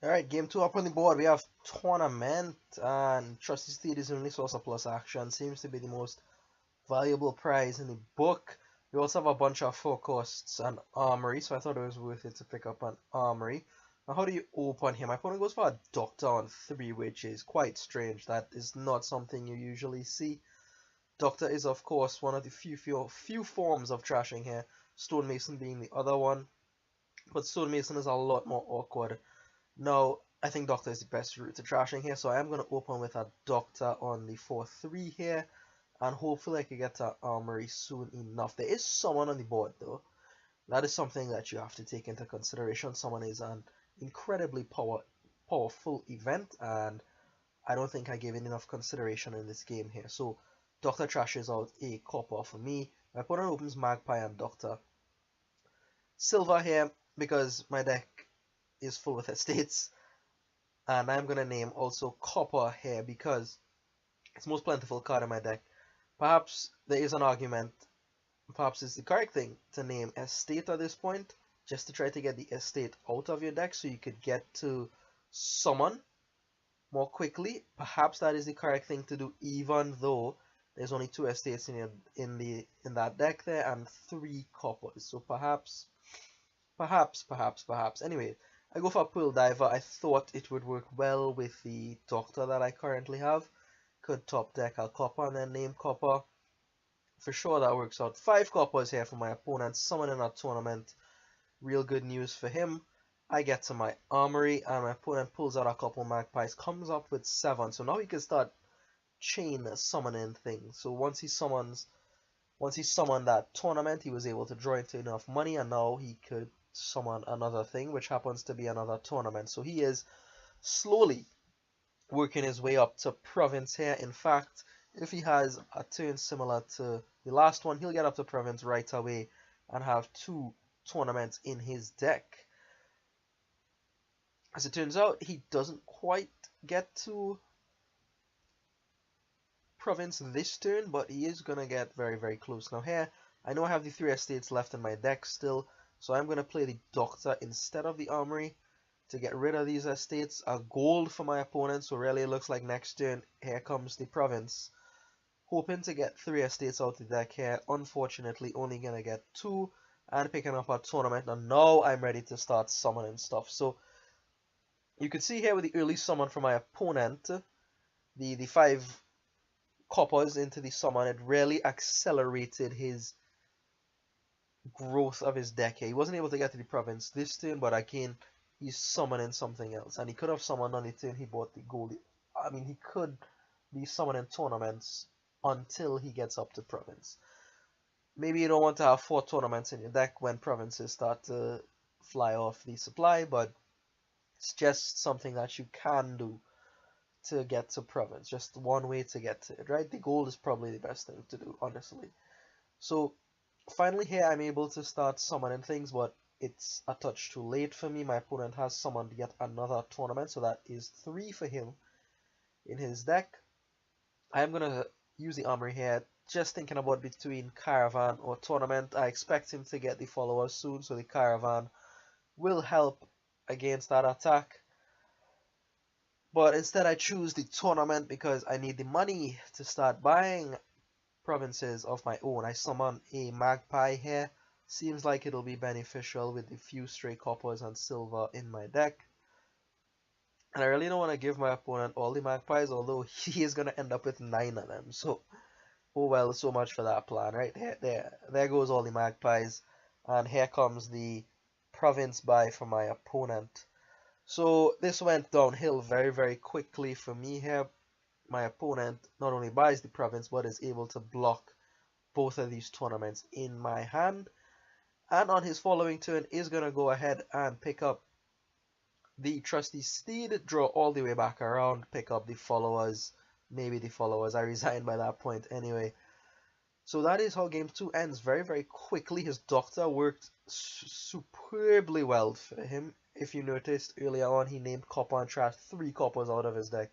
Alright, game 2 up on the board. We have Tournament, and Trusty Steed is only source of plus action. Seems to be the most valuable prize in the book. We also have a bunch of forecasts and armory, so I thought it was worth it to pick up an armory. Now, how do you open here? My opponent goes for a Doctor on 3, which is quite strange. That is not something you usually see. Doctor is, of course, one of the few forms of trashing here, Stonemason being the other one. But Stonemason is a lot more awkward. Now, I think Doctor is the best route to trashing here, so I am going to open with a Doctor on the 4-3 here, and hopefully I can get to Armory soon enough. There is someone on the board, though. That is something that you have to take into consideration. Someone is an incredibly powerful event, and I don't think I gave it enough consideration in this game here. So, Doctor trashes out a copper for me. My opponent opens Magpie and Doctor. Silver here, because my deck is full with estates, and I'm gonna name also copper here because it's the most plentiful card in my deck. Perhaps there is an argument, perhaps it's the correct thing to name estate at this point, just to try to get the estate out of your deck so you could get to summon more quickly. Perhaps that is the correct thing to do, even though there's only 2 estates in that deck there and 3 coppers. So perhaps. Anyway, I go for Pearl Diver. I thought it would work well with the Doctor that I currently have. Could top deck a copper and then name copper. For sure that works out. 5 coppers here for my opponent. Summoning a tournament. Real good news for him. I get to my armory and my opponent pulls out a couple magpies. Comes up with 7. So now he can start chain summoning things. So once he summoned that tournament, he was able to draw into enough money, and now he could summon another thing, which happens to be another tournament. So he is slowly working his way up to province here. In fact, if he has a turn similar to the last one, he'll get up to province right away and have 2 tournaments in his deck. As it turns out, he doesn't quite get to province this turn, but he is going to get very, very close. Now here, I know I have the 3 estates left in my deck still, so I'm going to play the Doctor instead of the Armory to get rid of these estates. A gold for my opponent, so really it looks like next turn, here comes the province. Hoping to get 3 estates out the deck here. Unfortunately, only going to get 2, and picking up a tournament. And now I'm ready to start summoning stuff. So you can see here with the early summon from my opponent, the 5 coppers into the summon, it really accelerated his growth of his deck here. He wasn't able to get to the province this turn, but again, he's summoning something else. And he could have summoned on the turn he bought the gold. I mean, he could be summoning tournaments until he gets up to province. Maybe you don't want to have 4 tournaments in your deck when provinces start to fly off the supply, but it's just something that you can do to get to province. Just one way to get to it, right? The gold is probably the best thing to do, honestly. So finally here I'm able to start summoning things, but it's a touch too late for me. My opponent has summoned yet another tournament, so that is 3 for him in his deck. I'm gonna use the armory here, just thinking about between caravan or tournament. I expect him to get the followers soon, so the caravan will help against that attack. But instead I choose the tournament because I need the money to start buying provinces of my own. I summon a magpie here. Seems like it'll be beneficial with the few stray coppers and silver in my deck. And I really don't want to give my opponent all the magpies, although he is going to end up with 9 of them. So, oh well, so much for that plan, right? There goes all the magpies. And here comes the province buy for my opponent. So this went downhill very, very quickly for me here. My opponent not only buys the province, but is able to block both of these tournaments in my hand. And on his following turn is going to go ahead and pick up the Trusty Steed, draw all the way back around, pick up the followers, maybe the followers. I resigned by that point anyway. So that is how game 2 ends very, very quickly. His Doctor worked superbly well for him. If you noticed earlier on, he named copper and trashed 3 coppers out of his deck.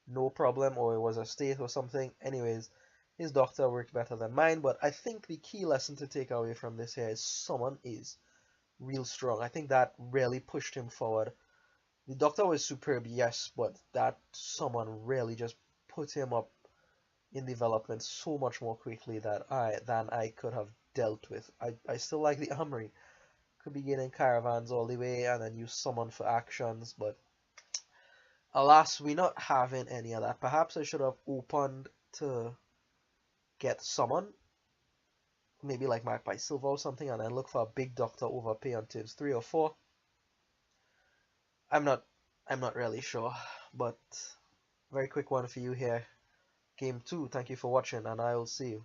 No problem, or it was a state or something. Anyways, his Doctor worked better than mine, but I think the key lesson to take away from this here is summon is real strong. I think that really pushed him forward The Doctor was superb, yes, but that someone really just put him up in development so much more quickly than I could have dealt with. I still like the Armory. Could be getting caravans all the way and then use summon for actions, but alas, we're not having any of that. Perhaps I should have opened to get summon, maybe like Magpie Silver or something, and then look for a big Doctor overpay on turns 3 or 4. I'm not I'm not really sure, but very quick one for you here. Game 2, thank you for watching, and I will see you.